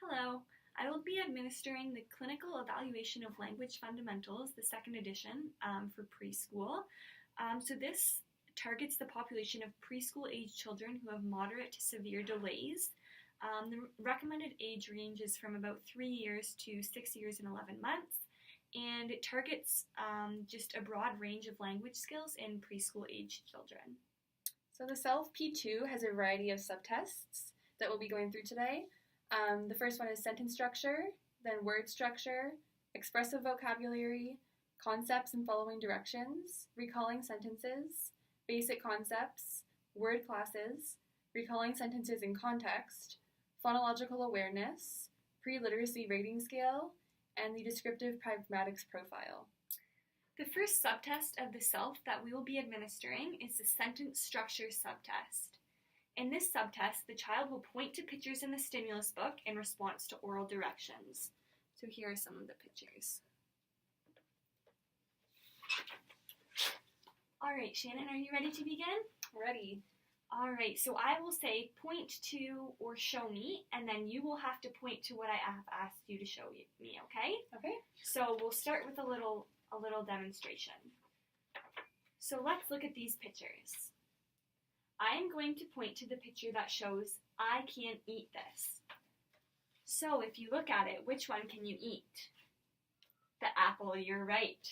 Hello, I will be administering the Clinical Evaluation of Language Fundamentals, the second edition for preschool. So this targets the population of preschool age children who have moderate to severe delays. The recommended age range is from about 3 years to 6 years and 11 months, and it targets just a broad range of language skills in preschool age children. So the Celf P-2 has a variety of subtests that we'll be going through today. The first one is sentence structure, then word structure, expressive vocabulary, concepts and following directions, recalling sentences, basic concepts, word classes, recalling sentences in context, phonological awareness, pre-literacy rating scale, and the descriptive pragmatics profile. The first subtest of the Celf that we will be administering is the sentence structure subtest. In this subtest, the child will point to pictures in the stimulus book in response to oral directions. So here are some of the pictures. All right, Shannon, are you ready to begin? Ready. All right, so I will say point to or show me, and then you will have to point to what I have asked you to show me, okay? Okay. So we'll start with a little demonstration. So let's look at these pictures. I am going to point to the picture that shows I can't eat this. So if you look at it, which one can you eat? The apple, you're right.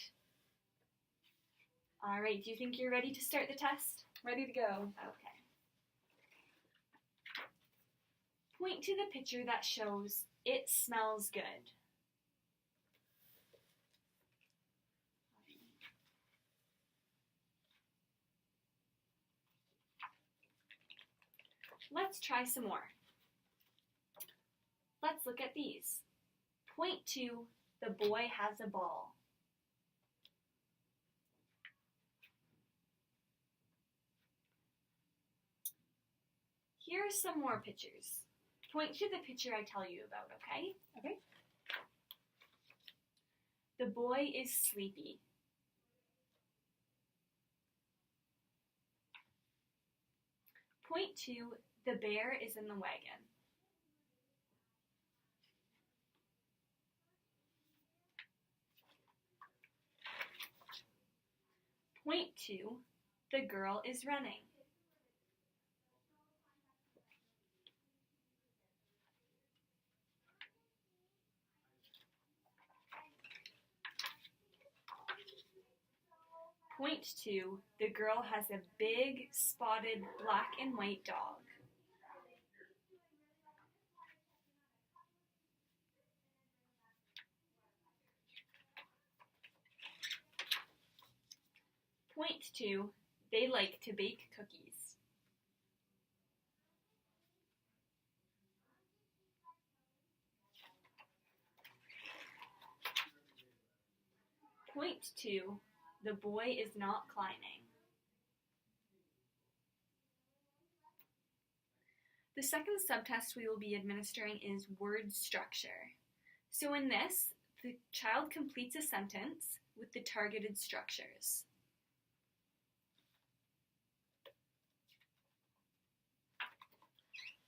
All right, do you think you're ready to start the test? Ready to go. Okay. Point to the picture that shows it smells good. Let's try some more. Let's look at these. Point to the boy has a ball. Here are some more pictures. Point to the picture I tell you about, okay? Okay. The boy is sleepy. Point to the bear is in the wagon. Point to the girl is running. Point to the girl has a big spotted black and white dog. Point to they like to bake cookies. Point to the boy is not climbing. The second subtest we will be administering is word structure. So in this, the child completes a sentence with the targeted structures.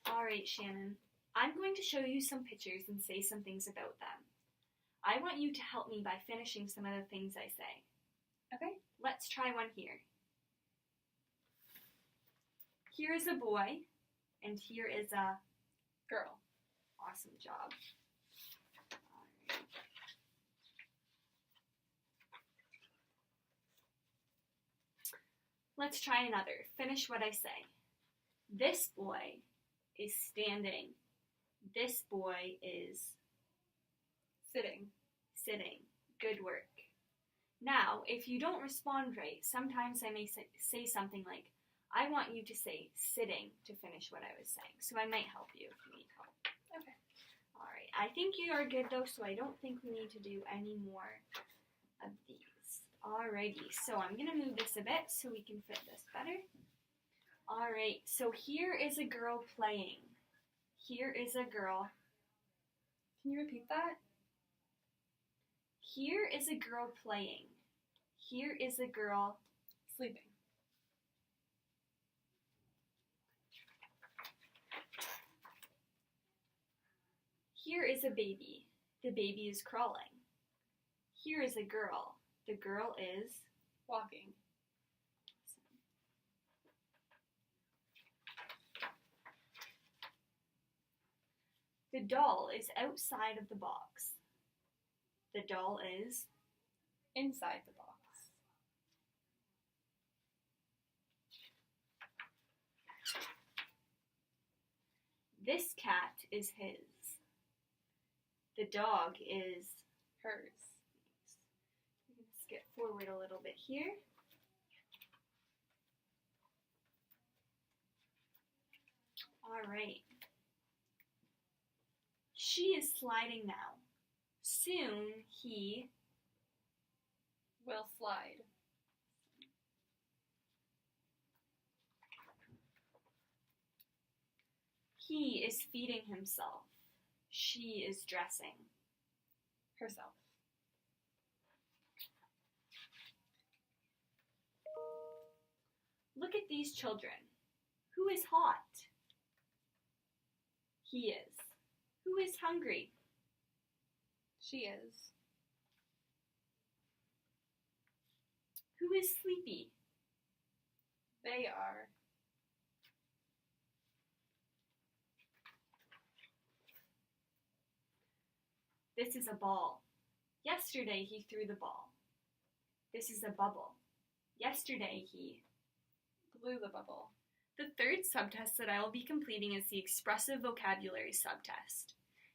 All right, Shannon, I'm going to show you some pictures and say some things about them. I want you to help me by finishing some of the things I say. Okay. Let's try one here. Here is a boy, and here is a girl. Awesome job. All right. Let's try another. Finish what I say. This boy is standing. This boy is sitting. Sitting. Good work. Now, if you don't respond right, sometimes I may say something like, I want you to say sitting to finish what I was saying. So I might help you if you need help. Okay. All right. I think you are good though, so I don't think we need to do any more of these. Alrighty. So I'm going to move this a bit so we can fit this better. All right. So here is a girl playing. Here is a girl. Can you repeat that? Here is a girl playing. Here is a girl sleeping. Here is a baby. The baby is crawling. Here is a girl. The girl is walking. The doll is outside of the box. The doll is inside the box. This cat is his. The dog is hers. I'm going to skip forward a little bit here. All right. She is sliding now. Soon he will slide. He is feeding himself. She is dressing herself. Look at these children. Who is hot? He is. Who is hungry? She is. Who is sleepy? They are. This is a ball. Yesterday he threw the ball. This is a bubble. Yesterday he blew the bubble. The third subtest that I will be completing is the expressive vocabulary subtest.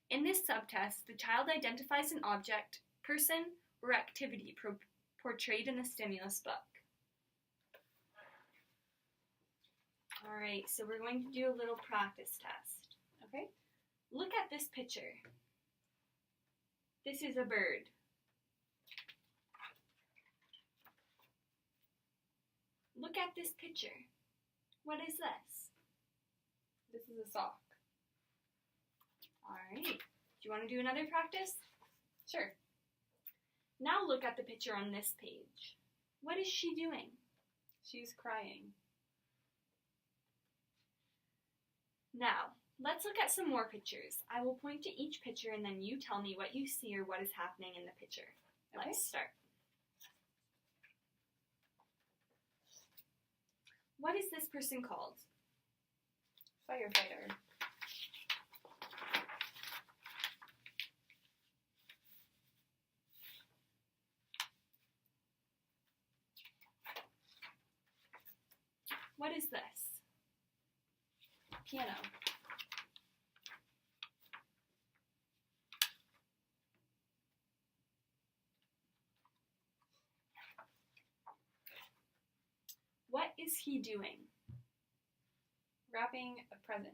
In this subtest, the child identifies an object, person, or activity portrayed in the stimulus book. All right, so we're going to do a little practice test. Okay? Look at this picture. This is a bird. Look at this picture. What is this? This is a sock. All right. Do you want to do another practice? Sure. Now look at the picture on this page. What is she doing? She's crying. Now, let's look at some more pictures. I will point to each picture and then you tell me what you see or what is happening in the picture. Okay. Let's start. What is this person called? Firefighter. What is this? Piano. What is he doing? Wrapping a present.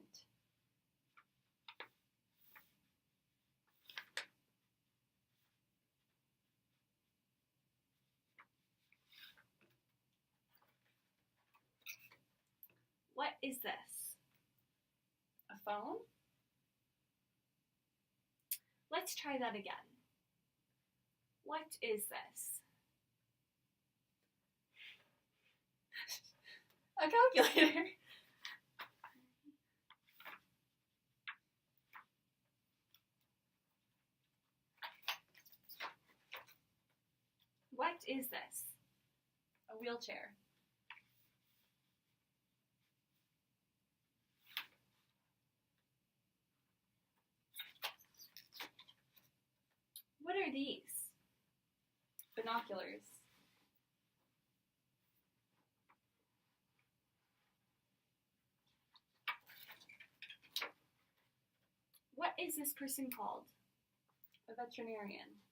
What is this? A phone? Let's try that again. What is this? A calculator. What is this? A wheelchair. What are these? Binoculars. What is this person called? A veterinarian.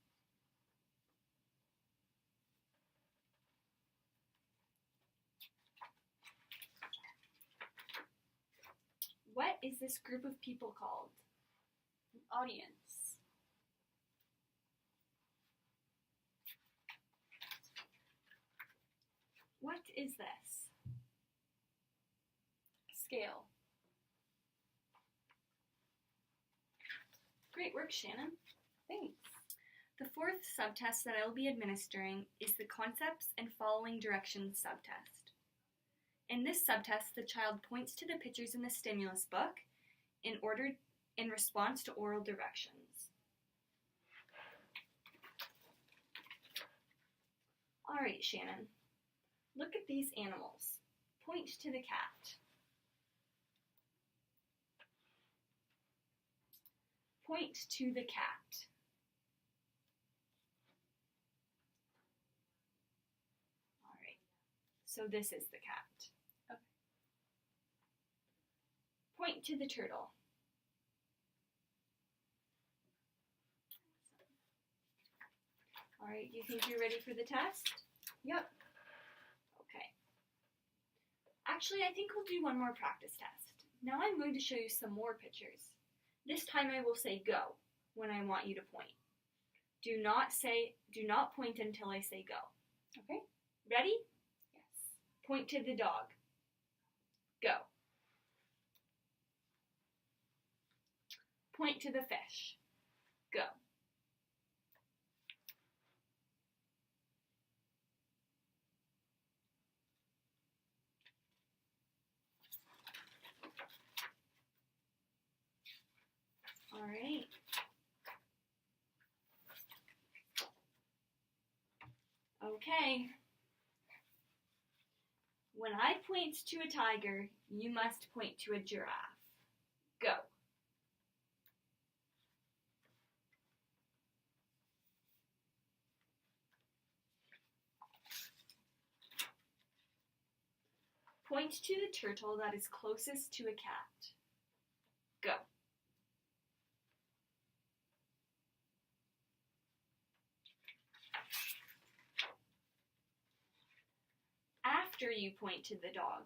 What is this group of people called? An audience. What is this? A scale. Great work, Shannon. Thanks. The fourth subtest that I will be administering is the concepts and following directions subtest. In this subtest, the child points to the pictures in the stimulus book in order in response to oral directions. All right, Shannon. Look at these animals. Point to the cat. Point to the cat. All right. So this is the cat. Okay. Point to the turtle. All right, do you think you're ready for the test? Yep. Okay. Actually, I think we'll do one more practice test. Now I'm going to show you some more pictures. This time I will say go when I want you to point. Do not point until I say go. Okay. Ready? Yes. Point to the dog. Go. Point to the fish. Go. All right. Okay. When I point to a tiger, you must point to a giraffe. Go. Point to the turtle that is closest to a cat. Go. After you point to the dog,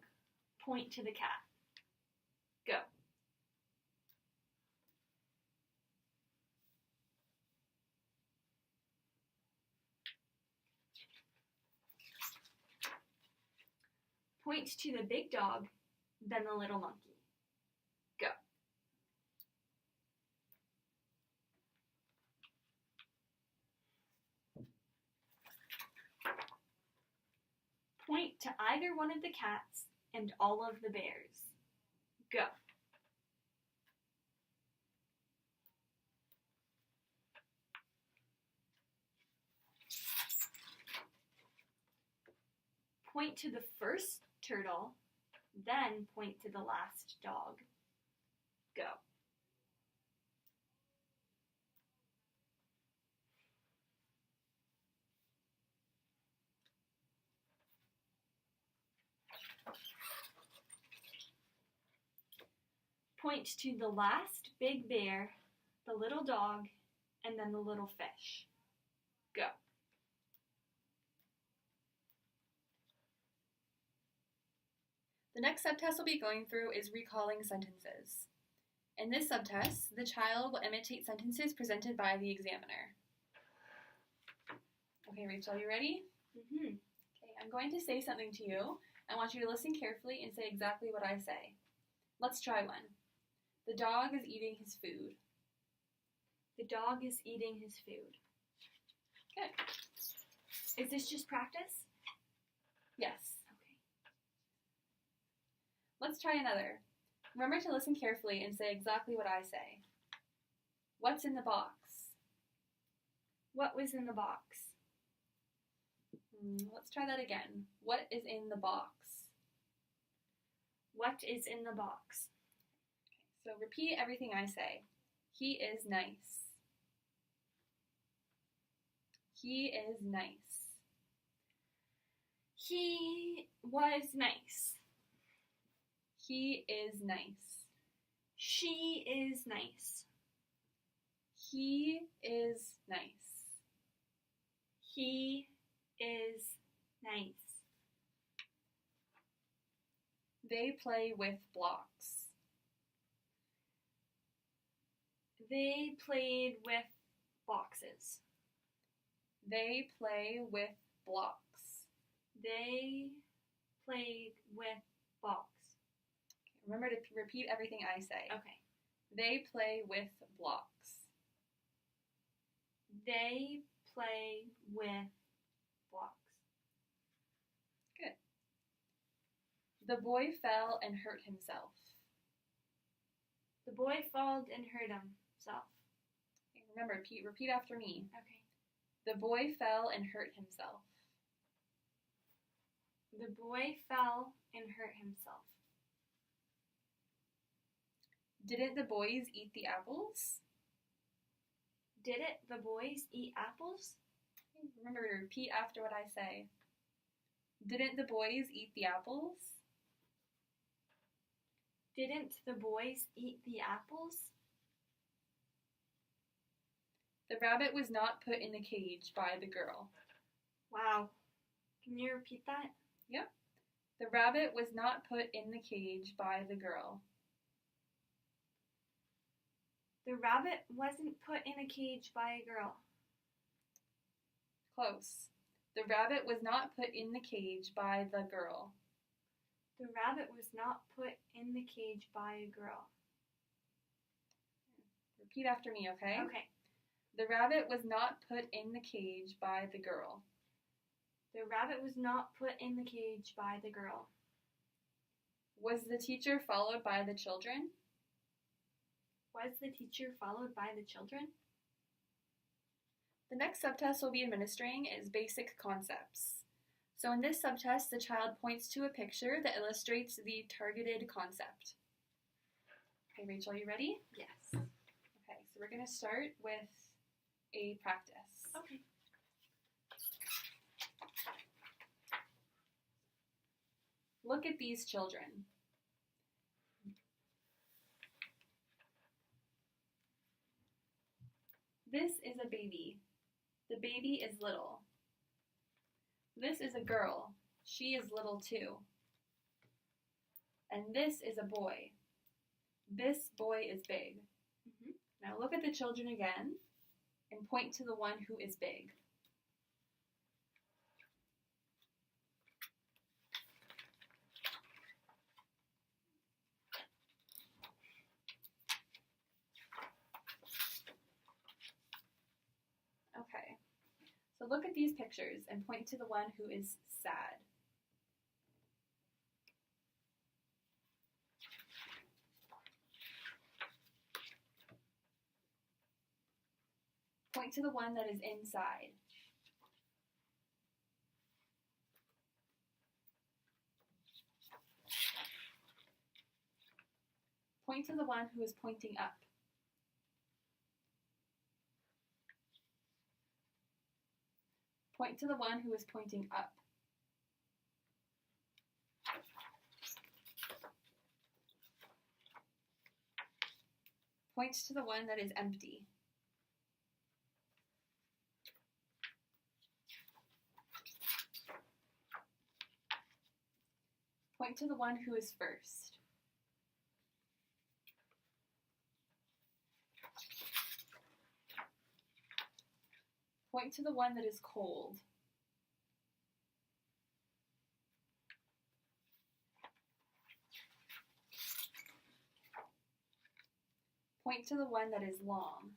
point to the cat. Go. Point to the big dog, then the little monkey. Go. Point to either one of the cats and all of the bears. Go. Point to the first turtle, then point to the last dog. Go. Point to the last big bear, the little dog, and then the little fish. Go. The next subtest we'll be going through is recalling sentences. In this subtest, the child will imitate sentences presented by the examiner. Okay, Rachel, are you ready? Mm-hmm. Okay, I'm going to say something to you. I want you to listen carefully and say exactly what I say. Let's try one. The dog is eating his food. The dog is eating his food. Good. Is this just practice? Yes. Okay. Let's try another. Remember to listen carefully and say exactly what I say. What's in the box? What was in the box? Let's try that again. What is in the box? What is in the box? So repeat everything I say. He is nice. He is nice. He was nice. He is nice. She is nice. He is nice. He is nice. They play with blocks. They played with boxes. They play with blocks. They played with blocks. Remember to repeat everything I say. Okay. They play with blocks. They play with blocks. Good. The boy fell and hurt himself. The boy fell and hurt himself. Okay, remember, repeat after me. Okay. The boy fell and hurt himself. The boy fell and hurt himself. Didn't the boys eat the apples? Didn't the boys eat apples? Okay, remember to repeat after what I say. Didn't the boys eat the apples? Didn't the boys eat the apples? The rabbit was not put in the cage by the girl. Wow. Can you repeat that? Yep. The rabbit was not put in the cage by the girl. The rabbit wasn't put in a cage by a girl. Close. The rabbit was not put in the cage by the girl. The rabbit was not put in the cage by a girl. Repeat after me, okay? Okay. The rabbit was not put in the cage by the girl. The rabbit was not put in the cage by the girl. Was the teacher followed by the children? Was the teacher followed by the children? The next subtest we'll be administering is basic concepts. So in this subtest, the child points to a picture that illustrates the targeted concept. Okay, Rachel, you ready? Yes. Okay, so we're going to start with a practice. Okay. Look at these children. This is a baby. The baby is little. This is a girl. She is little too. And this is a boy. This boy is big. Now look at the children again and point to the one who is big. Okay, so look at these pictures and point to the one who is sad. Point to the one that is inside. Point to the one who is pointing up. Point to the one who is pointing up. Point to the one that is empty. Point to the one who is first. Point to the one that is cold. Point to the one that is long.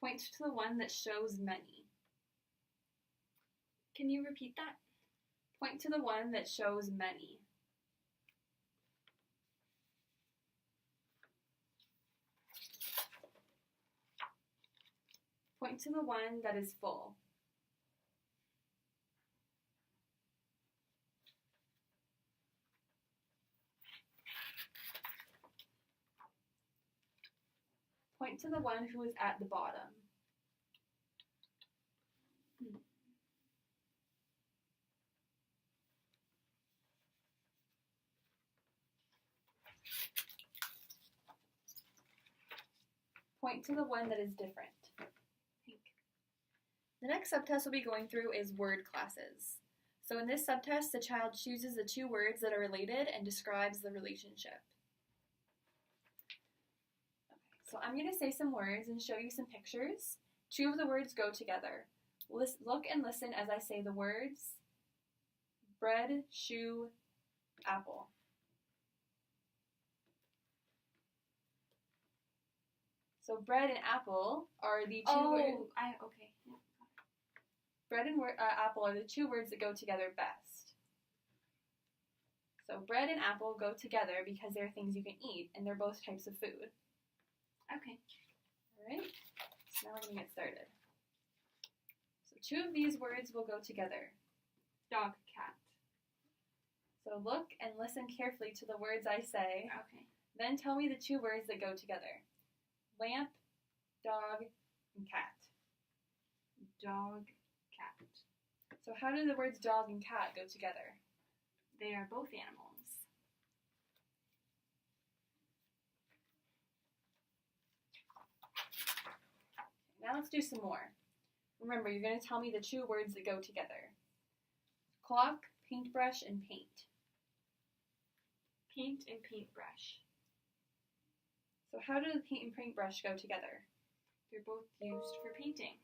Point to the one that shows many. Can you repeat that? Point to the one that shows many. Point to the one that is full. Point to the one who is at the bottom. Point to the one that is different. The next subtest we'll be going through is word classes. So in this subtest, the child chooses the two words that are related and describes the relationship. So I'm going to say some words and show you some pictures. Two of the words go together. Look and listen as I say the words bread, shoe, apple. So bread and apple are the two words. Okay. bread and apple are the two words that go together best. So bread and apple go together because they're things you can eat, and they're both types of food. Okay. All right, so now we're going to get started. So two of these words will go together. Dog, cat. So look and listen carefully to the words I say. Okay. Then tell me the two words that go together. Lamp, dog, and cat. Dog, cat. So how do the words dog and cat go together? They are both animals. Now let's do some more. Remember, you're going to tell me the two words that go together. Clock, paintbrush, and paint. Paint and paintbrush. So how do the paint and paintbrush go together? They're both used for painting.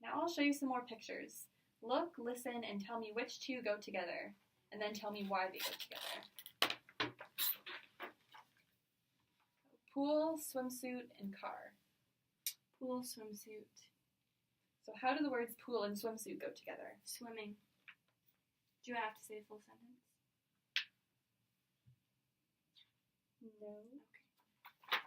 Now I'll show you some more pictures. Look, listen, and tell me which two go together, and then tell me why they go together. Pool, swimsuit, and car. Pool, swimsuit. So how do the words pool and swimsuit go together? Swimming. Do I have to say a full sentence? No. Okay.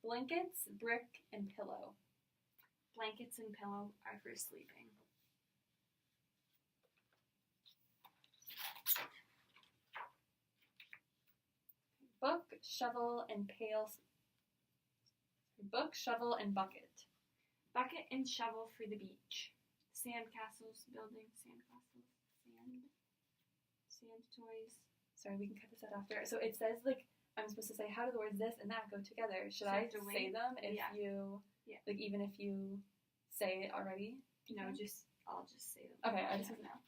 Blankets, brick, and pillow. Blankets and pillow are for sleeping. Book, shovel, and pail. Book, shovel, and bucket. Bucket and shovel for the beach. Sand castles, building sand castles. Sand toys. Sorry, we can cut this out after. So it says, like, I'm supposed to say, how do the words this and that go together? Should I say them if you, like, even if you say it already? No, I'll just say them. Okay, I just want to know.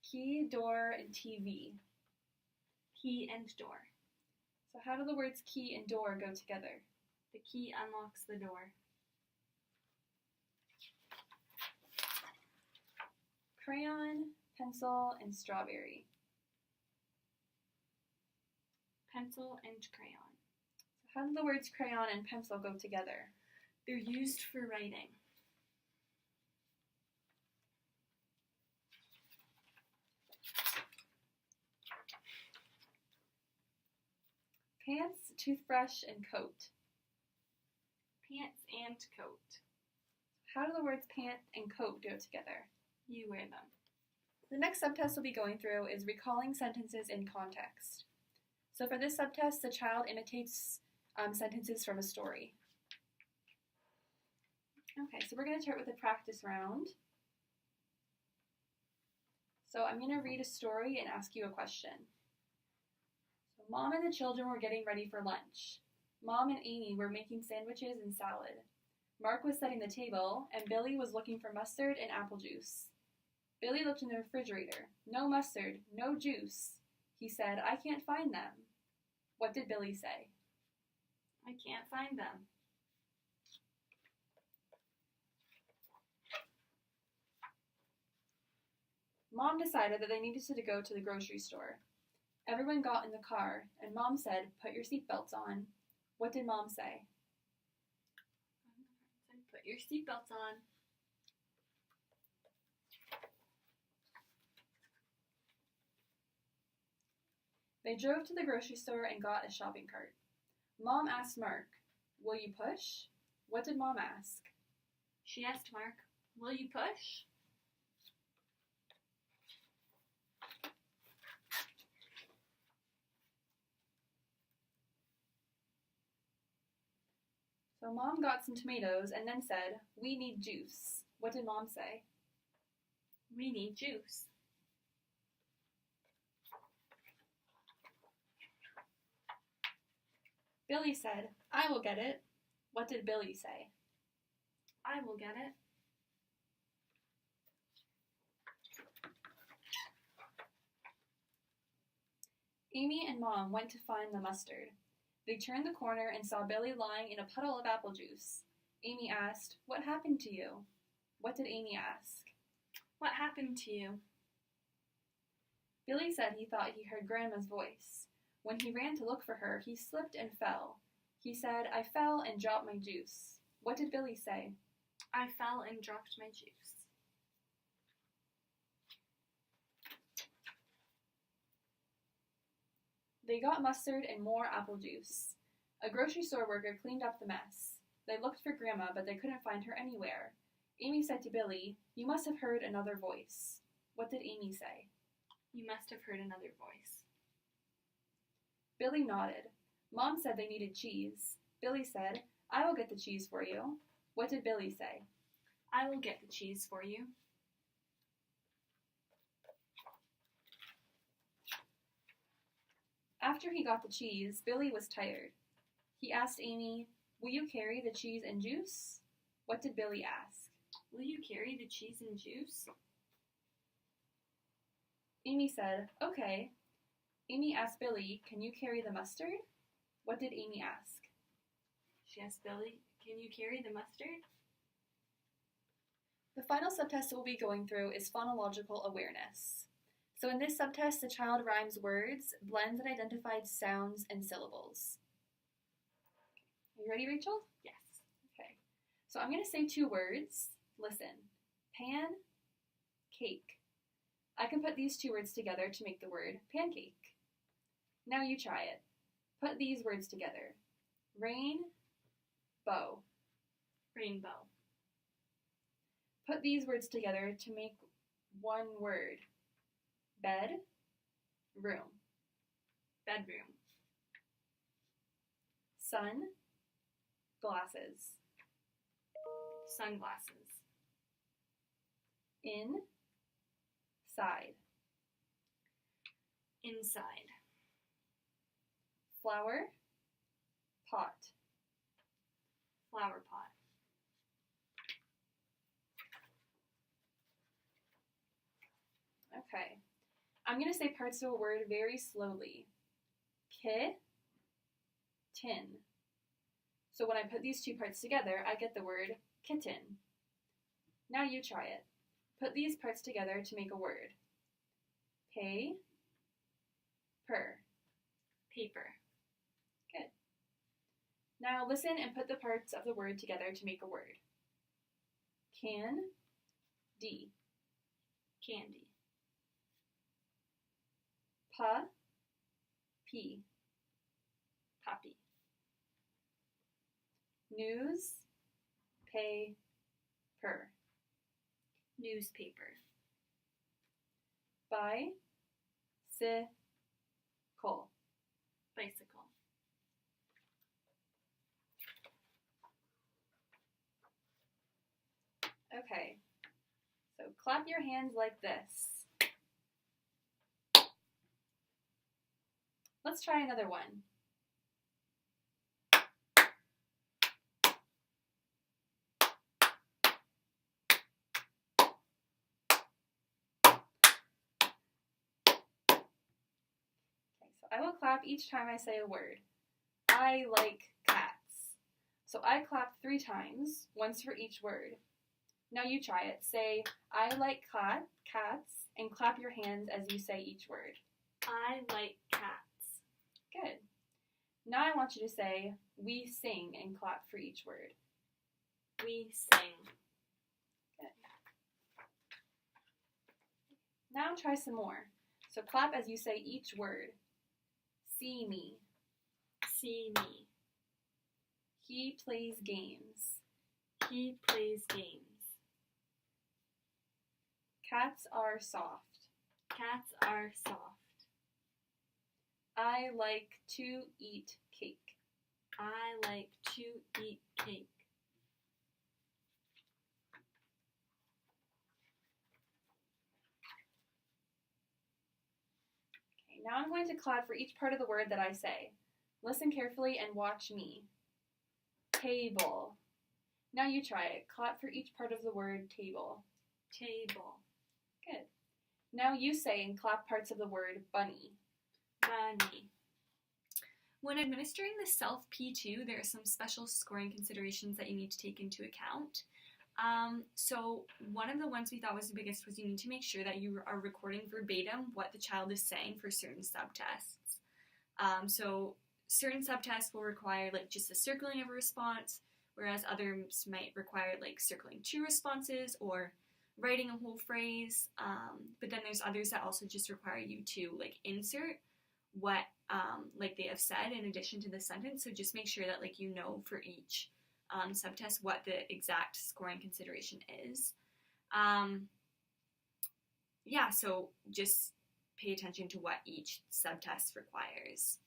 Key, door, and TV. Key and door. So how do the words key and door go together? The key unlocks the door. Crayon, pencil, and strawberry. Pencil and crayon. So how do the words crayon and pencil go together? They're used for writing. Pants, toothbrush, and coat. Pants and coat. How do the words pant and coat go together? You wear them. The next subtest we'll be going through is recalling sentences in context. So for this subtest, the child imitates sentences from a story. Okay, so we're going to start with a practice round. So I'm going to read a story and ask you a question. So Mom and the children were getting ready for lunch. Mom and Amy were making sandwiches and salad. Mark was setting the table, and Billy was looking for mustard and apple juice. Billy looked in the refrigerator. No mustard, no juice. He said, I can't find them. What did Billy say? I can't find them. Mom decided that they needed to go to the grocery store. Everyone got in the car, and Mom said, put your seatbelts on. What did Mom say? Put your seatbelts on. They drove to the grocery store and got a shopping cart. Mom asked Mark, will you push? What did Mom ask? She asked Mark, will you push? So Mom got some tomatoes and then said, we need juice. What did Mom say? We need juice. Billy said, I will get it. What did Billy say? I will get it. Amy and Mom went to find the mustard. They turned the corner and saw Billy lying in a puddle of apple juice. Amy asked, what happened to you? What did Amy ask? What happened to you? Billy said he thought he heard Grandma's voice. When he ran to look for her, he slipped and fell. He said, "I fell and dropped my juice." What did Billy say? I fell and dropped my juice. They got mustard and more apple juice. A grocery store worker cleaned up the mess. They looked for Grandma, but they couldn't find her anywhere. Amy said to Billy, "You must have heard another voice." What did Amy say? You must have heard another voice. Billy nodded. Mom said they needed cheese. Billy said, "I will get the cheese for you." What did Billy say? I will get the cheese for you. After he got the cheese, Billy was tired. He asked Amy, "Will you carry the cheese and juice?" What did Billy ask? Will you carry the cheese and juice? Amy said, "Okay." Amy asked Billy, "Can you carry the mustard?" What did Amy ask? She asked Billy, "Can you carry the mustard?" The final subtest we'll be going through is phonological awareness. So in this subtest, the child rhymes words, blends and identifies sounds and syllables. Are you ready, Rachel? Yes. Okay. So I'm going to say 2 words. Listen. Pan, cake. I can put these 2 words together to make the word pancake. Now you try it. Put these words together. Rain, bow. Rainbow. Put these words together to make one word. Bed, room. Bedroom. Sun, glasses. Sunglasses. In, side. Inside. Flower, pot. Flower pot. Okay. I'm going to say parts of a word very slowly. Kitten. So when I put these 2 parts together, I get the word kitten. Now you try it. Put these parts together to make a word. Pay, per. Paper. Good. Now listen and put the parts of the word together to make a word. Can-dy. Candy. Puppy. Puppy. Newspaper. Newspaper. Bicycle. Bicycle. Okay, so clap your hands like this. Let's try another one. Okay, so I will clap each time I say a word. I like cats. So I clap 3 times, once for each word. Now you try it. Say, I like cats, and clap your hands as you say each word. I like cats. Good. Now I want you to say, we sing, and clap for each word. We sing. Good. Now try some more. So clap as you say each word. See me. See me. He plays games. He plays games. Cats are soft. Cats are soft. I like to eat cake. I like to eat cake. Okay, now I'm going to clap for each part of the word that I say. Listen carefully and watch me. Table. Now you try it. Clap for each part of the word table. Table. Good. Now you say and clap parts of the word bunny. Bunny. When administering the Celf P-2, there are some special scoring considerations that you need to take into account. So one of the ones we thought was the biggest was you need to make sure that you are recording verbatim what the child is saying for certain subtests. So certain subtests will require like just the circling of a response, whereas others might require like circling 2 responses or writing a whole phrase. But then there's others that also just require you to like insert what like they have said in addition to the sentence. So just make sure that like you know for each subtest what the exact scoring consideration is. So just pay attention to what each subtest requires.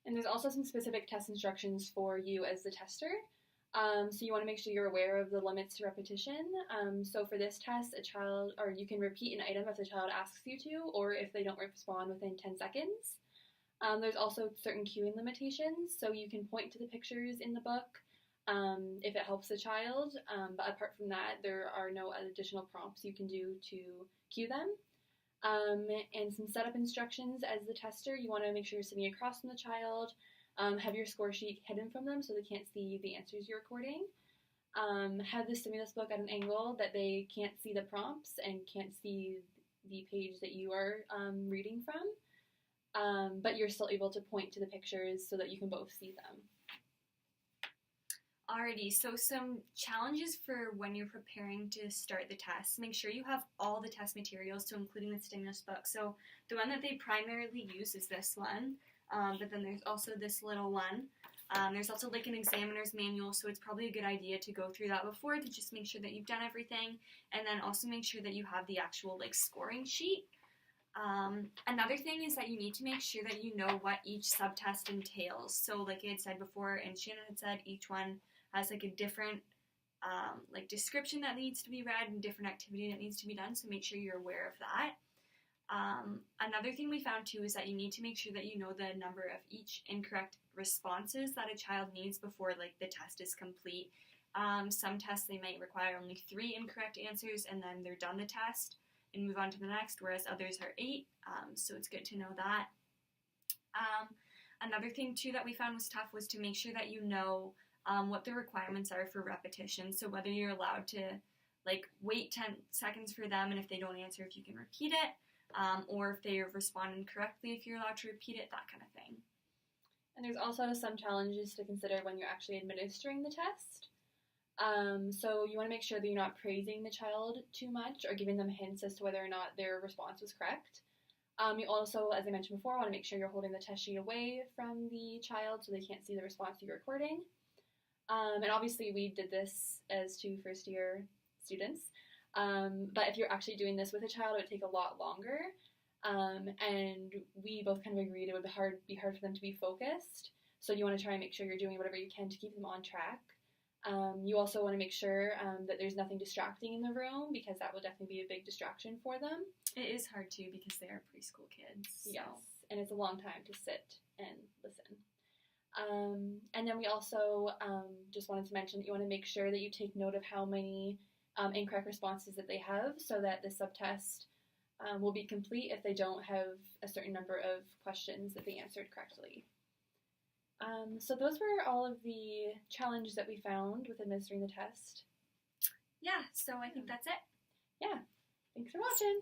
And there's also some specific test instructions for you as the tester. So you want to make sure you're aware of the limits to repetition. So for this test, you can repeat an item if the child asks you to, or if they don't respond within 10 seconds. There's also certain cueing limitations, so you can point to the pictures in the book if it helps the child, but apart from that, there are no additional prompts you can do to cue them. And some setup instructions as the tester. You want to make sure you're sitting across from the child, have your score sheet hidden from them so they can't see the answers you're recording. Have the stimulus book at an angle that they can't see the prompts and can't see the page that you are reading from, but you're still able to point to the pictures so that you can both see them. Alrighty, so some challenges for when you're preparing to start the test. Make sure you have all the test materials, so including the stimulus book. So the one that they primarily use is this one, but then there's also this little one. There's also like an examiner's manual, so it's probably a good idea to go through that before to just make sure that you've done everything, and then also make sure that you have the actual like scoring sheet. Another thing is that you need to make sure that you know what each subtest entails. So like I had said before, and Shannon had said, each one has like a different like description that needs to be read and different activity that needs to be done, so make sure you're aware of that. Another thing we found too is that you need to make sure that you know the number of each incorrect responses that a child needs before like the test is complete. Some tests they might require only 3 incorrect answers and then they're done the test and move on to the next, whereas others are 8, so it's good to know that. Another thing too that we found was tough was to make sure that you know what the requirements are for repetition. So whether you're allowed to like wait 10 seconds for them, and if they don't answer, if you can repeat it, or if they respond incorrectly, if you're allowed to repeat it, that kind of thing. And there's also some challenges to consider when you're actually administering the test. So you want to make sure that you're not praising the child too much or giving them hints as to whether or not their response was correct. You also, as I mentioned before, want to make sure you're holding the test sheet away from the child so they can't see the response you're recording. And obviously we did this as 2 first-year students, but if you're actually doing this with a child, it would take a lot longer, and we both kind of agreed it would be hard for them to be focused, so you want to try and make sure you're doing whatever you can to keep them on track. You also want to make sure that there's nothing distracting in the room, because that will definitely be a big distraction for them. It is hard too because they are preschool kids. So. Yes, and it's a long time to sit and listen. And then we also just wanted to mention that you want to make sure that you take note of how many incorrect responses that they have, so that the subtest will be complete if they don't have a certain number of questions that they answered correctly. So those were all of the challenges that we found with administering the test. Yeah, so I think that's it. Yeah, thanks for watching.